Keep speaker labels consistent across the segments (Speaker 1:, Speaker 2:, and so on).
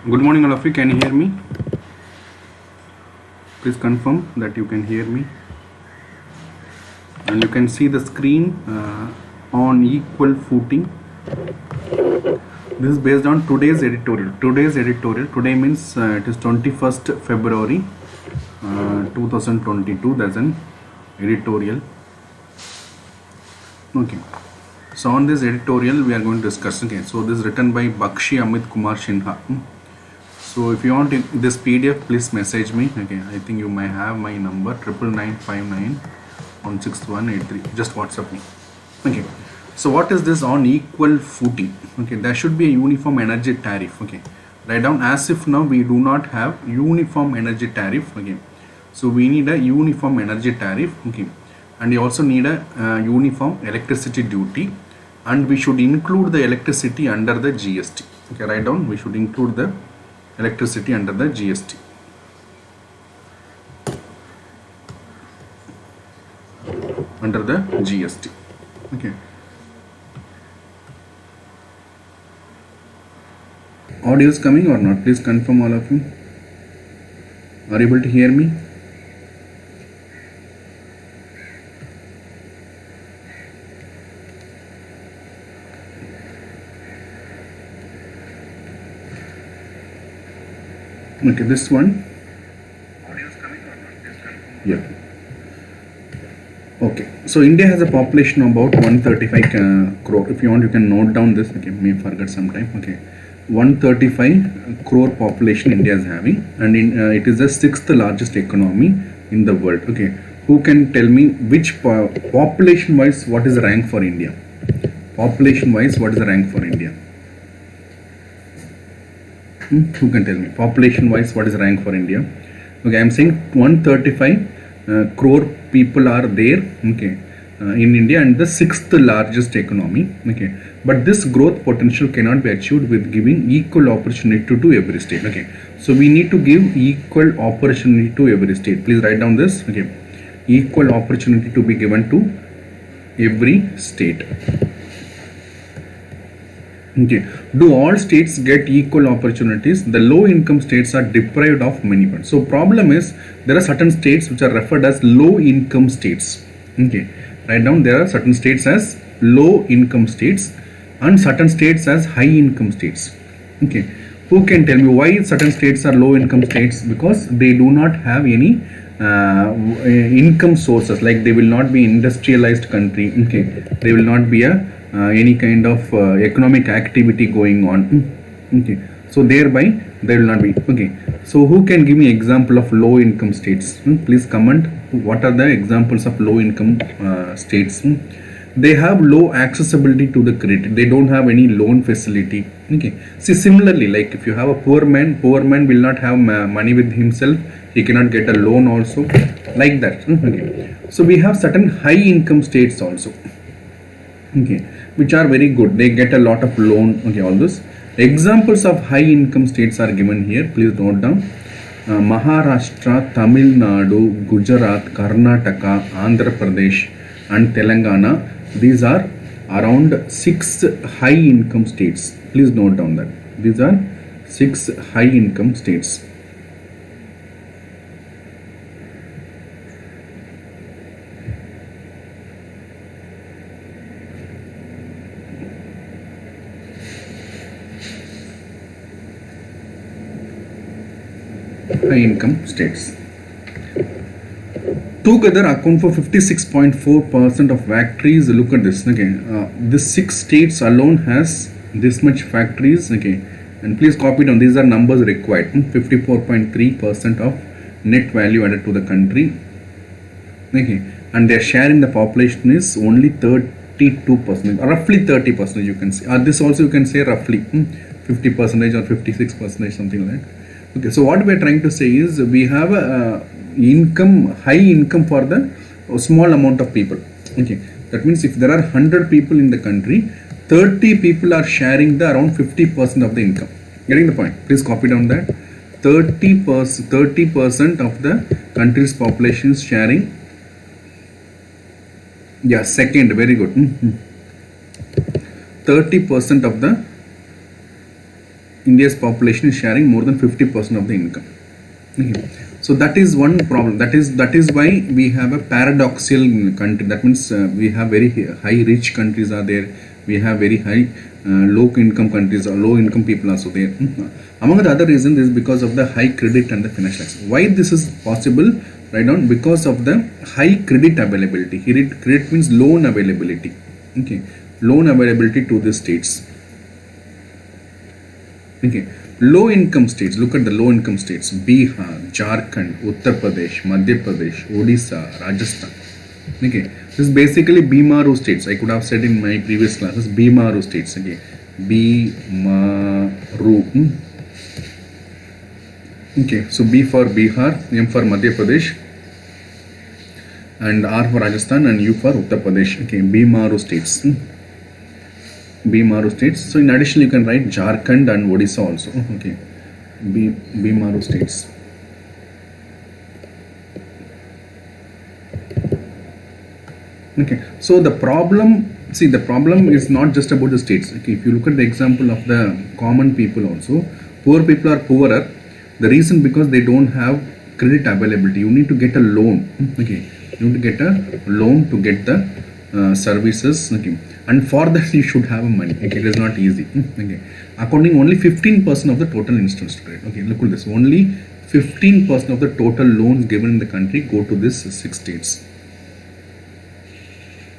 Speaker 1: Good morning, all of you. Can you hear me? Please confirm that you can hear me. And you can see the screen on equal footing. This is based on today's editorial. Today means it is 21st February 2022. That's an editorial. Okay. So on this editorial, we are going to discuss. Okay. So this is written by Bakshi Amit Kumar Sinha. So if you want this PDF, please message me. Okay, I think you may have my number 9959916183. Just WhatsApp me. Okay. So what is this on equal footing? Okay, there should be a uniform energy tariff. Okay, write down as if now we do not have uniform energy tariff. Okay, so we need a uniform energy tariff. Okay, and we also need a uniform electricity duty, and we should include the electricity under the GST. Okay, write down we should include the electricity under the GST. Under the GST. Okay. Audio is coming or not? Please confirm, all of you. Are you able to hear me? Okay, this one. Audio is coming or not? Please confirm. Yeah. Okay, so India has a population of about 135 crore. If you want, you can note down this. Okay, may forget sometime. Okay, 135 crore population India is having, and it is the sixth largest economy in the world. Okay, who can tell me which population wise what is the rank for India? Population wise, what is the rank for India? Who can tell me? Population wise, what is the rank for India? Okay, I am saying 135 crore people are there. Okay, in India, and the sixth largest economy. Okay, but this growth potential cannot be achieved with giving equal opportunity to every state. Okay, so we need to give equal opportunity to every state. Please write down this. Okay, equal opportunity to be given to every state. Okay, do all states get equal opportunities? The low income states are deprived of many funds. So problem is there are certain states which are referred as low income states. Okay, write down there are certain states as low income states and certain states as high income states. Okay, who can tell me why certain states are low income states? Because they do not have any income sources, like they will not be industrialized country. Okay, they will not be a any kind of economic activity going on. Okay, so thereby there will not be. Okay, so who can give me example of low income states? Please comment what are the examples of low income states. They have low accessibility to the credit. They don't have any loan facility. Okay, see, similarly, like if you have a poor man will not have money with himself. He cannot get a loan also, like that. Okay, so we have certain high income states also. Okay, which are very good. They get a lot of loan. Okay, all those examples of high income states are given here. Please note down. Maharashtra, Tamil Nadu, Gujarat, Karnataka, Andhra Pradesh and Telangana. These are around 6 high income states. Please note down that these are 6 high income states. High income states together account for 56.4% of factories. Look at this. Okay, this 6 states alone has this much factories. Okay, and please copy down, these are numbers required. 54.3% of net value added to the country. Okay, and their share in the population is only 32%, roughly 30%, you can say. This also you can say roughly 50% or 56%, something like that. Okay, so what we are trying to say is we have a high income for the small amount of people. Okay, that means if there are 100 people in the country, 30 people are sharing the around 50% of the income. Getting the point? Please copy down that. 30% of the country's population is sharing. Yeah, second, very good. 30% of the India's population is sharing more than 50% of the income. Okay. So that is one problem. That is why we have a paradoxical country. That means we have very high rich countries are there. We have very high low income countries or low income people also there. Among the other reasons is because of the high credit and the financial access. Why this is possible? Right down because of the high credit availability. Credit means loan availability. Okay, loan availability to the states. Okay, low income states. Look at the low income states: Bihar, Jharkhand, Uttar Pradesh, Madhya Pradesh, Odisha, Rajasthan. Okay, this is basically Bimaru states. I could have said in my previous classes Bimaru states. Okay, Bimaru. Okay, so B for Bihar, M for Madhya Pradesh, and R for Rajasthan, and U for Uttar Pradesh. Okay, Bimaru states. Bimaru states. So in addition, you can write Jharkhand and Odisha also. Okay, Bimaru states. Okay, so the problem is not just about the states. Okay, if you look at the example of the common people also, poor people are poorer. The reason because they don't have credit availability. You need to get a loan. Okay, you need to get a loan to get the services. Okay, and for that you should have money. Okay, it is not easy. Okay, according only 15% of the total instance credit. Okay, look at this. Only 15% of the total loans given in the country go to this 6 states.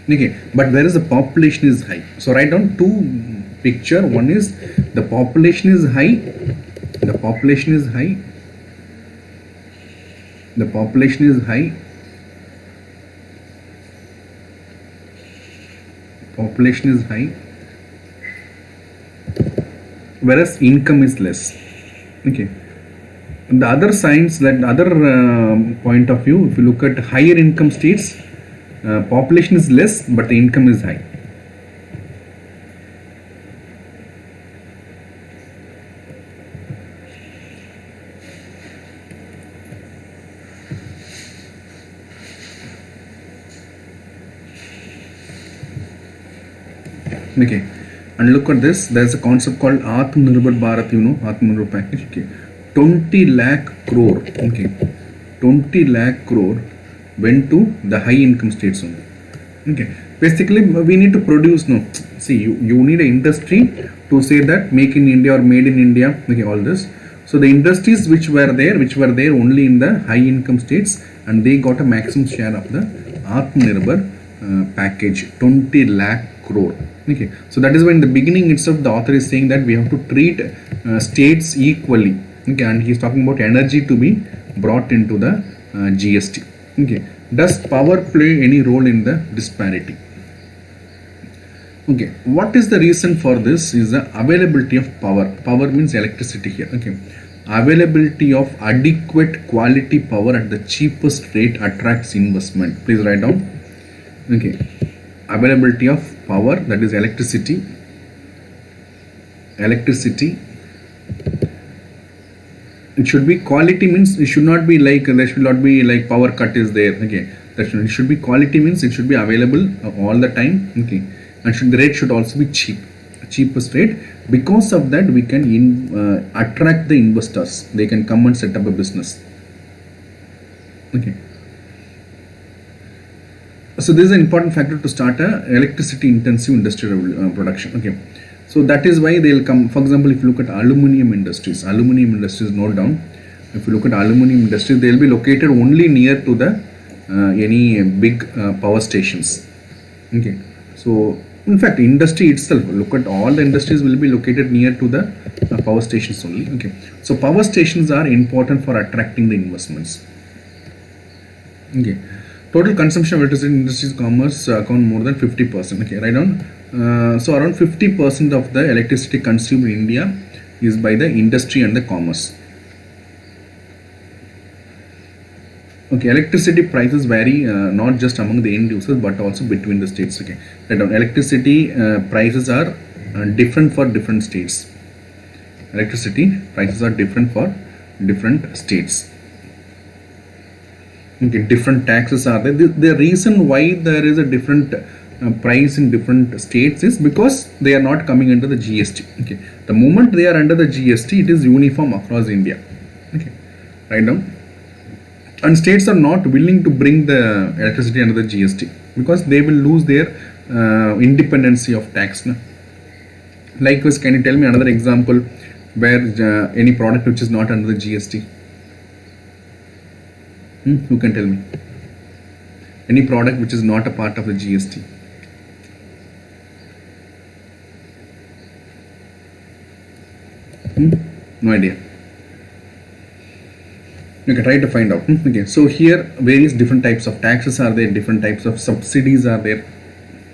Speaker 1: Okay, but whereas the population is high. So write down two picture. One is the population is high. The population is high. The population is high. Population is high. Whereas income is less. Okay. The other signs, that other point of view, if you look at higher income states, population is less but the income is high. Okay, and look at this. There's a concept called Atmanirbhar Bharat. You know, Atmanirbhar package. Okay, 20 lakh crore. Okay, 20 lakh crore went to the high income states only. Okay, basically we need to produce. No, see, you need an industry to say that make in India or made in India. Okay, all this. So the industries which were there only in the high income states, and they got a maximum share of the Atmanirbhar package, 20 lakh crore. Okay, so that is why in the beginning itself the author is saying that we have to treat states equally. Okay, and he is talking about energy to be brought into the GST. Okay, does power play any role in the disparity? Okay, what is the reason for this? Is the availability of power. Power means electricity here. Okay, availability of adequate quality power at the cheapest rate attracts investment. Please write down. Okay, availability of power, that is electricity. It should be quality, means it should not be like, there should not be like power cut is there. Okay, it should be quality, means it should be available all the time. Okay, and the rate should also be cheapest rate. Because of that we can attract the investors. They can come and set up a business. Okay, so this is an important factor to start a electricity intensive industrial production. Okay, so that is why they will come. For example, if you look at aluminium industries, note down. If you look at aluminium industries, they will be located only near to the any big power stations. Okay, so in fact industry itself, look at all the industries will be located near to the power stations only. Okay, so power stations are important for attracting the investments. Okay, total consumption of electricity in industries commerce account more than 50%. Okay, right on. So around 50% of the electricity consumed in India is by the industry and the commerce. Okay, electricity prices vary not just among the end users but also between the states. Okay, right on. Electricity prices are different for different states. Electricity prices are different for different states. Okay, different taxes are there. The reason why there is a different price in different states is because they are not coming under the GST. Okay, The moment they are under the GST, it is uniform across India. Okay, right now. And states are not willing to bring the electricity under the GST because they will lose their independency of tax. No? Likewise, can you tell me another example where any product which is not under the GST? Who can tell me? Any product which is not a part of the GST? No idea. Okay, try to find out. Okay, so here various different types of taxes are there, different types of subsidies are there.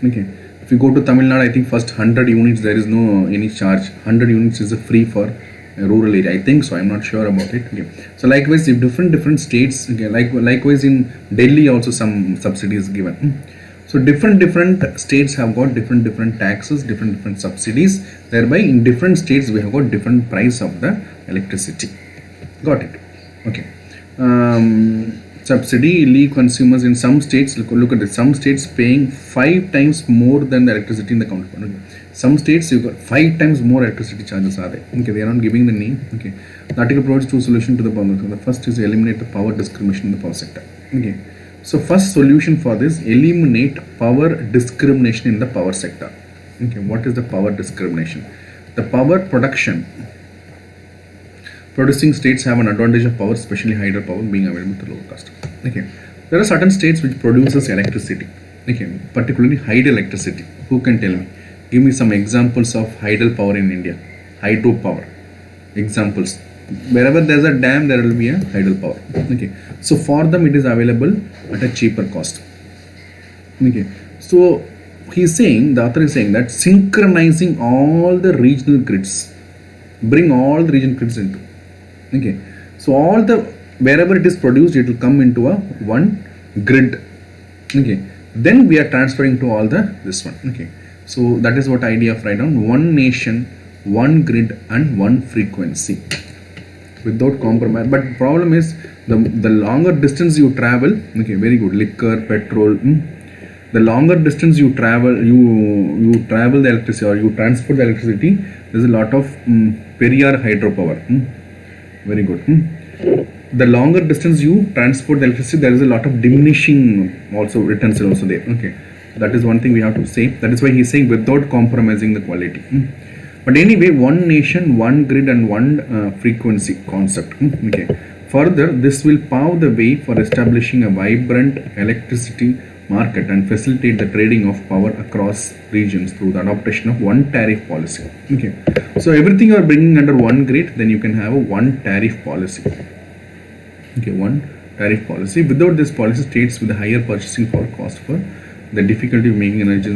Speaker 1: Okay, if you go to Tamil Nadu, I think first 100 units there is no any charge. 100 units is a free for a rural area. I think so. I'm not sure about it. Okay. So likewise, if different states, okay, likewise in Delhi also some subsidies given. So different states have got different taxes, different subsidies. Thereby, in different states we have got different price of the electricity. Got it? Okay. Subsidy illegal consumers in some states. Look at this. Some states paying 5 times more than the electricity in the counterpart. Okay. Some states you got 5 times more electricity charges are there. Okay, they are not giving the name. Okay. The article provides 2 solutions to the problem. The first is to eliminate the power discrimination in the power sector. Okay. So first solution for this, eliminate power discrimination in the power sector. Okay, what is the power discrimination? The power producing states have an advantage of power, especially hydropower being available at lower cost. Okay, there are certain states which produces electricity. Okay, particularly hydroelectricity. Who can tell me? Give me some examples of hydropower in India. Hydropower examples. Wherever there is a dam, there will be a hydropower. Okay, so for them it is available at a cheaper cost. Okay, so the author is saying that synchronizing all the regional grids, bring all the regional grids into. Okay, so all the wherever it is produced, it will come into a one grid. Okay, then we are transferring to all this one. Okay, so that is what idea of write down: one nation, one grid, and one frequency. Without compromise. But problem is the longer distance you travel. Okay, very good. Liquor, petrol. The longer distance you travel, you travel the electricity or you transport the electricity. There is a lot of Periyar hydropower. Very good. The longer distance you transport the electricity, there is a lot of diminishing also returns also there. Okay, that is one thing we have to say. That is why he is saying without compromising the quality. But anyway, one nation, one grid, and one frequency concept. Okay. Further, this will pave the way for establishing a vibrant electricity market and facilitate the trading of power across regions through the adoption of one tariff policy. Okay. So everything you are bringing under one grid, then you can have a one tariff policy. Okay, one tariff policy. Without this policy, states with a higher purchasing power cost for the difficulty of making energy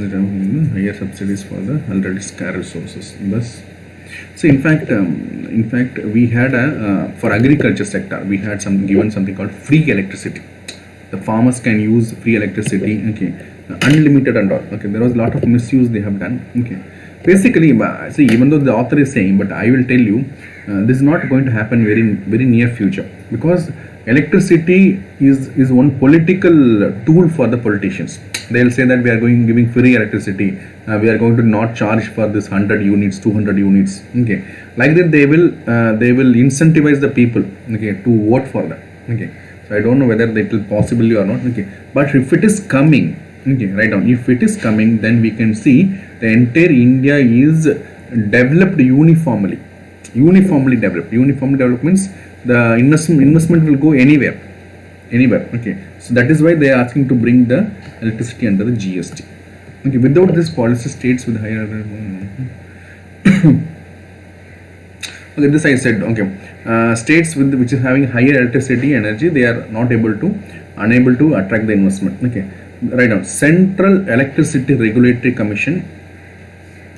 Speaker 1: higher subsidies for the already scarce resources. Thus, so in fact, we had for agriculture sector, we had given something called free electricity. The farmers can use free electricity. Okay, unlimited and all. Okay, there was a lot of misuse they have done. Okay, basically, see, even though the author is saying, but I will tell you, this is not going to happen very near future, because electricity is one political tool for the politicians. They will say that we are giving free electricity. We are going to not charge for this 100 units, 200 units. Okay, like that they will incentivize the people. Okay, to vote for that. Okay, so I don't know whether that will possibly or not. Okay, but if it is coming, okay, write down. If it is coming, then we can see the entire India is developed uniformly. Uniformly developed. Uniformly developed means the investment will go anywhere. Okay, so that is why they are asking to bring the electricity under the GST. Okay, without this policy, states with higher okay, this I said. Okay, states which is having higher electricity energy, they are unable to attract the investment. Okay, right now, Central Electricity Regulatory Commission.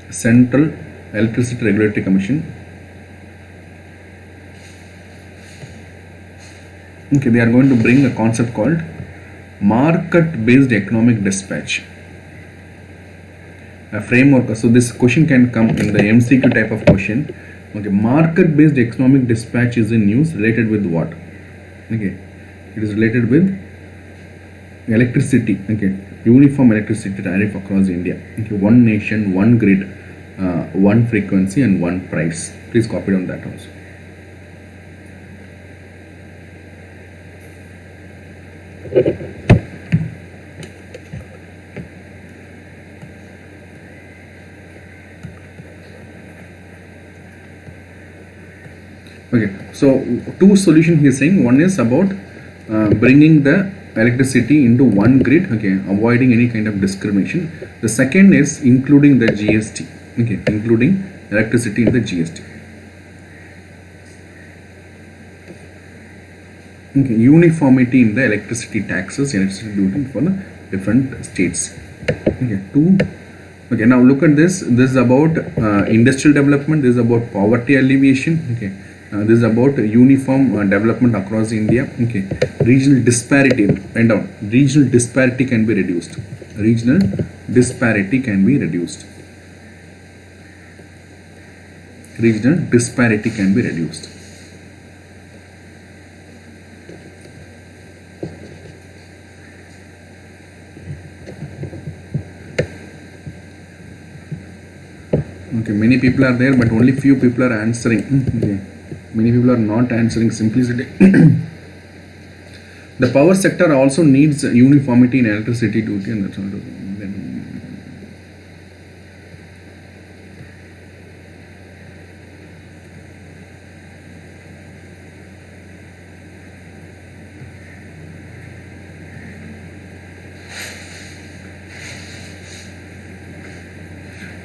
Speaker 1: Central Electricity Regulatory Commission. Okay, they are going to bring a concept called market-based economic dispatch, a framework. So this question can come in the MCQ type of question. Okay, market-based economic dispatch is in news related with what? Okay, it is related with electricity. Okay, uniform electricity tariff across India. Okay, one nation, one grid. one frequency and one price. Please copy down that also. Okay, so two solution he is saying. One is about bringing the electricity into one grid, okay, avoiding any kind of discrimination. The second is including the GST, okay, including electricity in the GST. Okay, uniformity in the electricity taxes, electricity duty for the different states. Okay, two. Okay, now look at this. This is about industrial development. This is about poverty alleviation. Okay, this is about uniform development across India. Okay, regional disparity. Write down. Regional disparity can be reduced. Regional disparity can be reduced. Regional disparity can be reduced. Okay, many people are there, but only few people are answering. Okay. Many people are not answering. Simplicity. The power sector also needs uniformity in electricity duty, and that's all.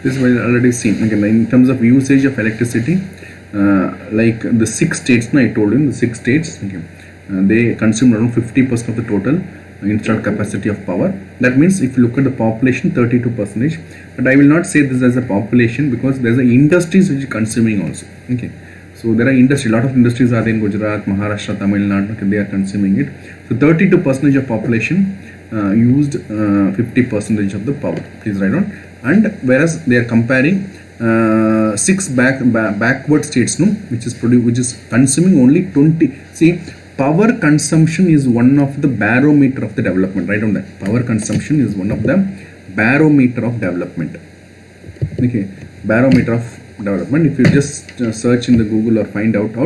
Speaker 1: This was already seen. Okay, in terms of usage of electricity, like the 6 states, I told you, the 6 states, okay, they consume around 50% of the total installed capacity of power. That means if you look at the population, 32%. But I will not say this as a population, because there are industries which are consuming also. Okay, so there are industry, lot of industries are there in Gujarat, Maharashtra, Tamil Nadu. Okay, they are consuming it. So 32% of population used 50% of the power. Please write down. And whereas they are comparing 6 backward states, no, which is consuming only 20. See, power consumption is one of the barometer of the development. Write down that. Power consumption is one of the barometer of development. Okay, barometer of development. If you just search in the Google or find out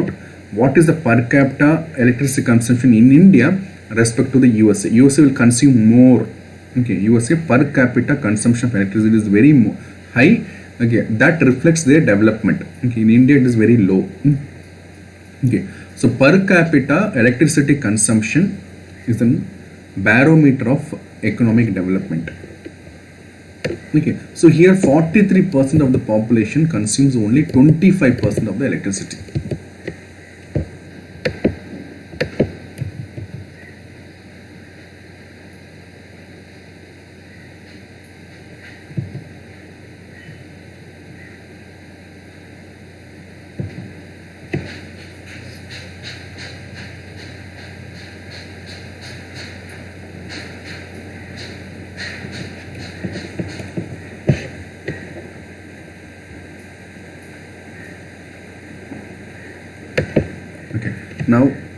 Speaker 1: what is the per capita electricity consumption in India respect to the USA. USA will consume more. Okay, USA per capita consumption of electricity is very high. Okay, that reflects their development. Okay, in India it is very low. Okay, so per capita electricity consumption is a barometer of economic development. Okay, so here 43% of the population consumes only 25% of the electricity.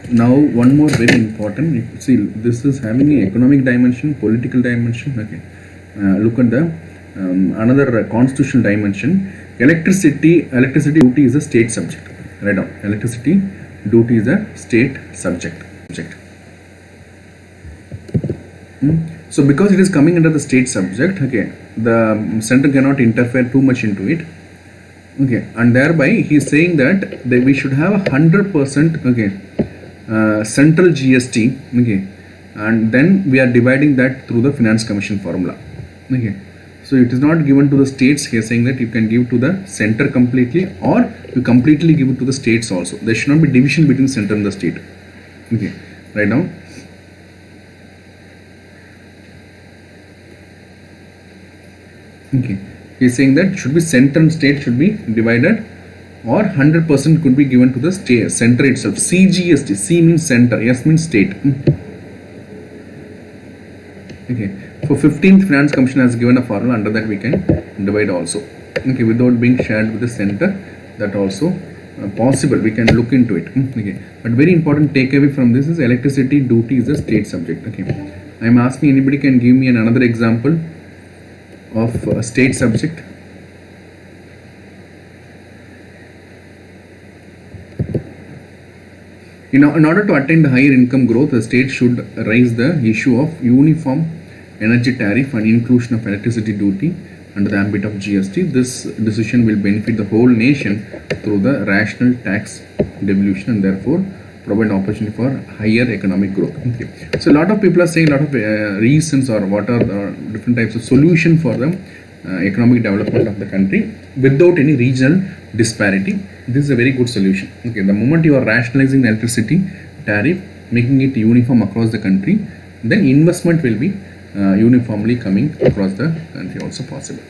Speaker 1: Now one more very important. See, this is having an economic dimension, political dimension. Okay, look at the another constitutional dimension. Electricity duty is a state subject. Write down. Electricity duty is a state subject. So because it is coming under the state subject, okay, the center cannot interfere too much into it. Okay, and thereby he is saying that we should have 100%, okay, central GST, okay, and then we are dividing that through the finance commission formula. Okay, so it is not given to the states. He is saying that you can give to the center completely, or you completely give it to the states also. There should not be division between center and the state. Okay, right now. Okay, he is saying that should be center and state should be divided, or 100% could be given to the state, center itself. CGST, C means center, S means state. Okay, for 15th finance commission has given a formula, under that we can divide also. Okay, without being shared with the center, that also possible, we can look into it. Okay, but very important takeaway from this is electricity duty is a state subject. Okay, I am asking anybody can give me another example of a state subject. In order to attain the higher income growth, the state should raise the issue of uniform energy tariff and inclusion of electricity duty under the ambit of GST. This decision will benefit the whole nation through the rational tax devolution and therefore provide opportunity for higher economic growth. Okay. So a lot of people are saying a lot of reasons or what are the different types of solution for the economic development of the country without any regional disparity. This is a very good solution. Okay, the moment you are rationalizing the electricity tariff, making it uniform across the country, then investment will be uniformly coming across the country also possible.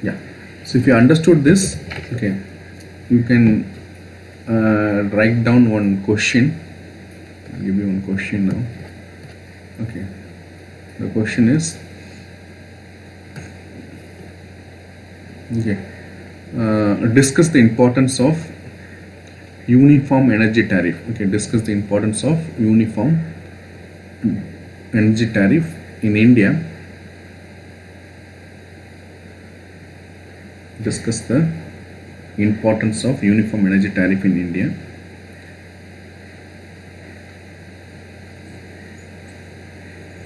Speaker 1: Yeah, so if you understood this, okay, you can write down one question. I'll give you one question now. Okay, the question is, okay, discuss the importance of uniform energy tariff. Okay, discuss the importance of uniform energy tariff in India. Discuss the importance of uniform energy tariff in India.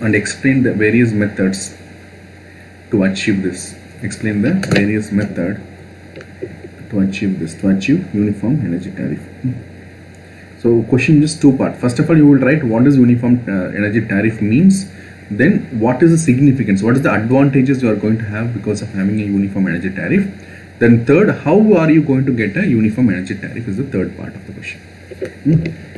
Speaker 1: And explain the various methods to achieve this. Explain the various method to achieve this, to achieve uniform energy tariff. So question is two part. First of all, you will write what does uniform energy tariff means. Then what is the significance, what is the advantages you are going to have because of having a uniform energy tariff. Then third, how are you going to get a uniform energy tariff is the third part of the question.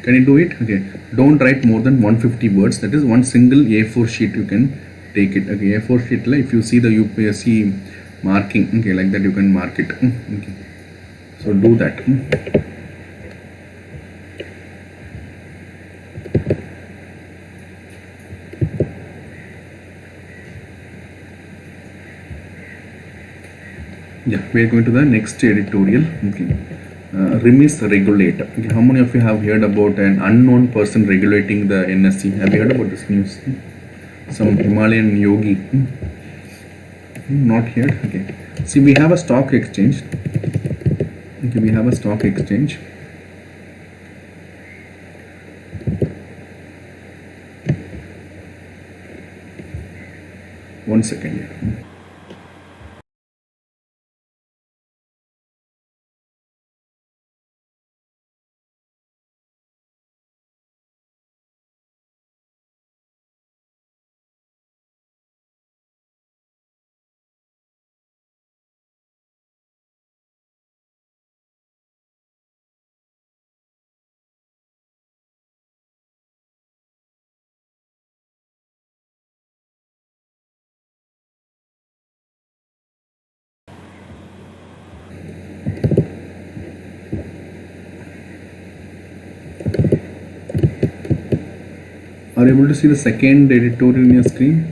Speaker 1: Can you do it? Okay, don't write more than 150 words. That is one single A4 sheet you can take it. Okay, A4 sheet, like if you see the UPSC marking, okay, like that you can mark it. Okay, so do that. Yeah, we are going to the next editorial. Okay, remiss regulator. Okay, how many of you have heard about an unknown person regulating the NSE? Have you heard about this news? Some Himalayan yogi. Not yet. Okay, see, we have a stock exchange. Okay, we have a stock exchange. One second here. Are you able to see the second editorial in your screen?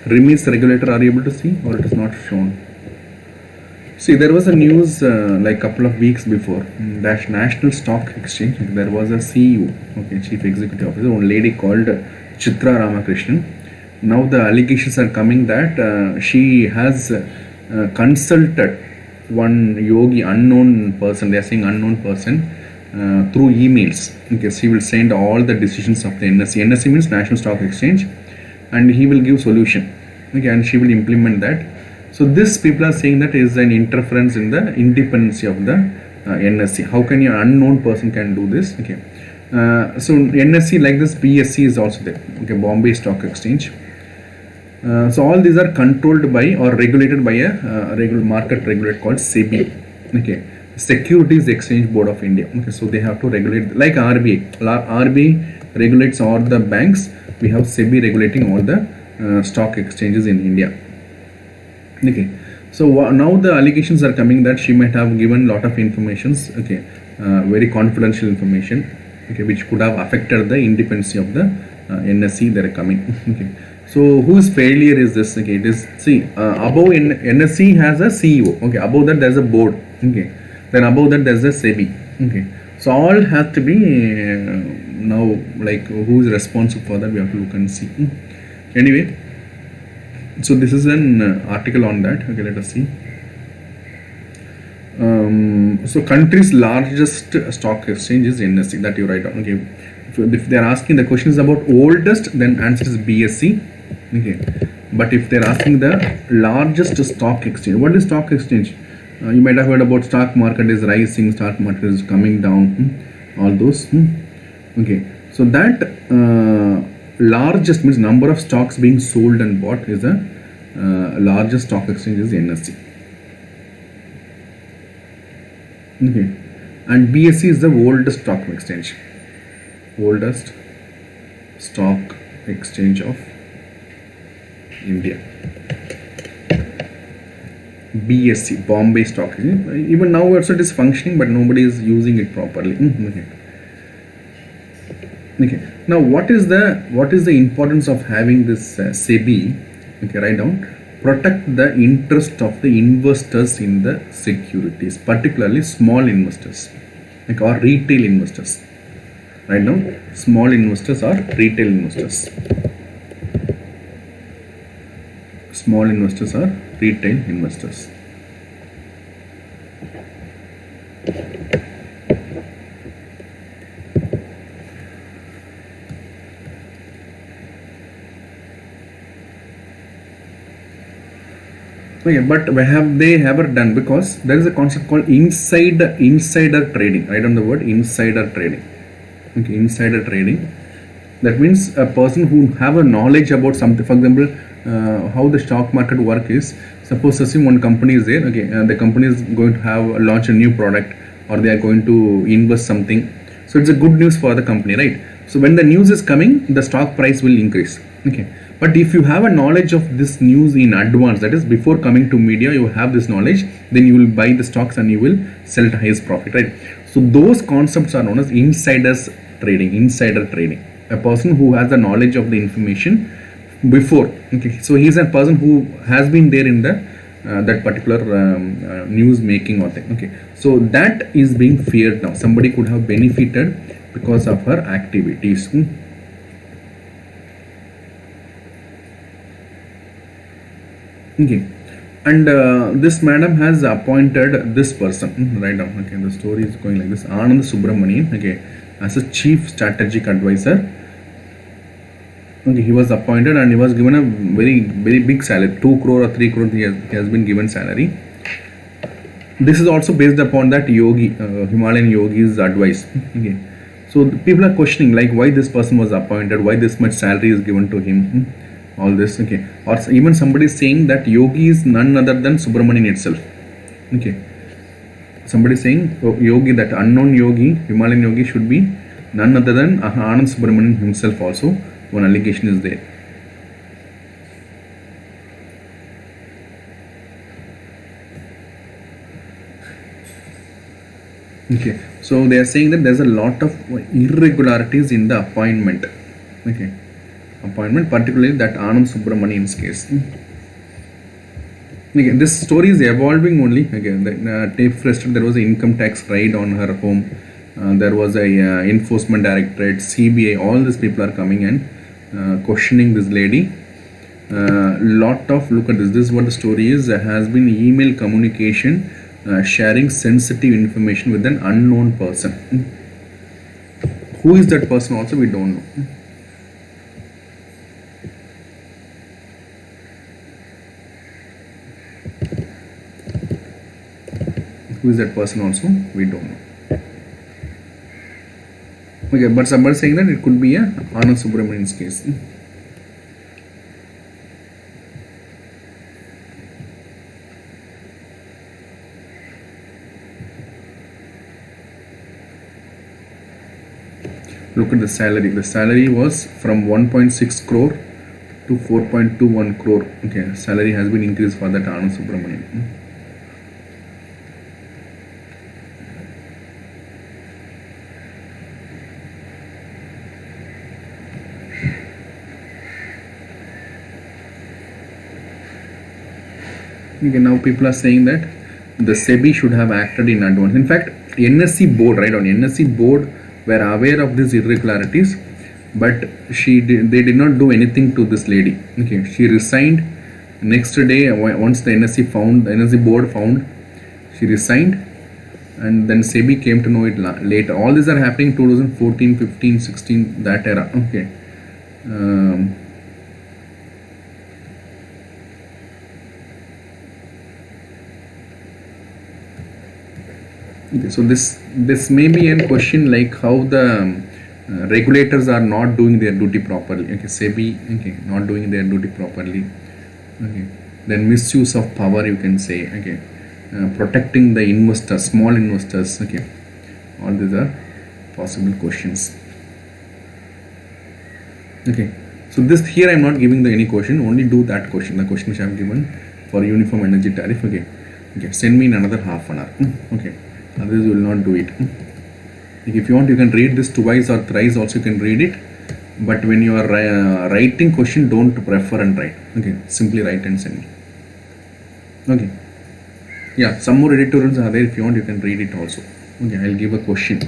Speaker 1: Remiss regulator, are you able to see, or it is not shown? See, there was a news like couple of weeks before, that National Stock Exchange, there was a CEO, okay, Chief Executive Officer, one lady called Chitra Ramakrishnan. Now the allegations are coming that she has consulted one yogi, unknown person, they are saying unknown person, through emails. Okay, she will send all the decisions of the NSE. NSE means National Stock Exchange, and he will give solution. Okay, and she will implement that. So this people are saying that is an interference in the independence of the NSE. How can an unknown person can do this? Okay, so NSE, like this, BSE is also there. Okay, Bombay Stock Exchange. So all these are controlled by or regulated by a market regulator called SEBI. Okay, Securities Exchange Board of India. Okay, so they have to regulate, like RBI. RBI regulates all the banks. We have SEBI regulating all the stock exchanges in India. Okay, so now the allegations are coming that she might have given lot of informations. Okay, very confidential information. Okay, which could have affected the independence of the NSE. They are coming. Okay. So whose failure is this? Okay, it is, see, above NSE has a CEO. Okay, above that there is a board. Okay, then above that there is a SEBI. Okay, so all have to be now, like, who is responsible for that? We have to look and see. Anyway, so this is an article on that. Okay, let us see. So country's largest stock exchange is NSE, that you write down. Okay, if they are asking the questions about oldest, then answer is BSE. Okay, but if they are asking the largest stock exchange, what is stock exchange? You might have heard about stock market is rising, stock market is coming down, all those. Okay, so that largest means number of stocks being sold and bought is a largest stock exchange is NSE. Okay, and BSE is the oldest stock exchange, oldest stock exchange of India. BSE, Bombay Stock Exchange. Even now also it is functioning, but nobody is using it properly. Okay. Now what is the importance of having this SEBI? Okay, write down. Protect the interest of the investors in the securities, particularly small investors, like or retail investors. Right now, small investors or retail investors. Small investors or retail investors. Okay, but have they ever done? Because there is a concept called insider trading. Write down the word insider trading. Okay, insider trading. That means a person who have a knowledge about something. For example, how the stock market work is. Suppose assume one company is there. Okay, the company is going to have launch a new product, or they are going to invest something. So it's a good news for the company, right? So when the news is coming, the stock price will increase. Okay. But if you have a knowledge of this news in advance, that is before coming to media, you have this knowledge, then you will buy the stocks and you will sell at highest profit, right? So those concepts are known as insider trading. A person who has the knowledge of the information before. Okay, so he is a person who has been there in the that particular news making or thing. Okay, so that is being feared now. Somebody could have benefited because of her activities. Okay, and this madam has appointed this person. Right down. Okay, the story is going like this. Anand Subramanian. Okay, as a chief strategic advisor. Okay, he was appointed and he was given a very big salary, 2 crore or 3 crore. He has been given salary. This is also based upon that yogi, Himalayan yogi's advice. Okay, so people are questioning like why this person was appointed, why this much salary is given to him. All this. Okay, or even somebody is saying that yogi is none other than Subramanian itself. Okay, somebody saying yogi, that unknown yogi, Himalayan yogi, should be none other than Anand Subramanian himself. Also one allegation is there. Okay, so they are saying that there's a lot of irregularities in the appointment. Okay, appointment, particularly that Anand Subramanian's case. Again, this story is evolving only. Again, the tape rested, there was an income tax raid on her home. There was a enforcement directorate, CBI. All these people are coming and questioning this lady. Lot of, look at this. This is what the story is. There has been email communication sharing sensitive information with an unknown person. Who is that person? Also, we don't know. Who is that person also? We don't know. Okay, but somebody saying that it could be a Anand Subramanian's case. Look at the salary. The salary was from 1.6 crore to 4.21 crore. Okay, salary has been increased for that Anand Subramanian. Okay, now people are saying that the SEBI should have acted in advance. In fact, NSE board, right, on NSE board were aware of these irregularities, but they did not do anything to this lady. Okay, she resigned. Next day, once the NSE board found, she resigned, and then SEBI came to know it later. All these are happening 2014, 15, 16, that era. Okay. Okay, so this may be a question like how the regulators are not doing their duty properly. Okay, SEBI, okay, not doing their duty properly. Okay, then misuse of power, you can say. Okay, protecting the investors, small investors. Okay, all these are possible questions. Okay, so this here I am not giving the any question, only do that question, the question which I am given for uniform energy tariff. Okay, okay, send me in another half an hour. Okay, otherwise you will not do it. If you want, you can read this twice or thrice also, you can read it, but when you are writing question, don't prefer and write. Okay, simply write and send me. Okay, yeah, some more editorials are there. If you want, you can read it also. Okay, I'll give a question.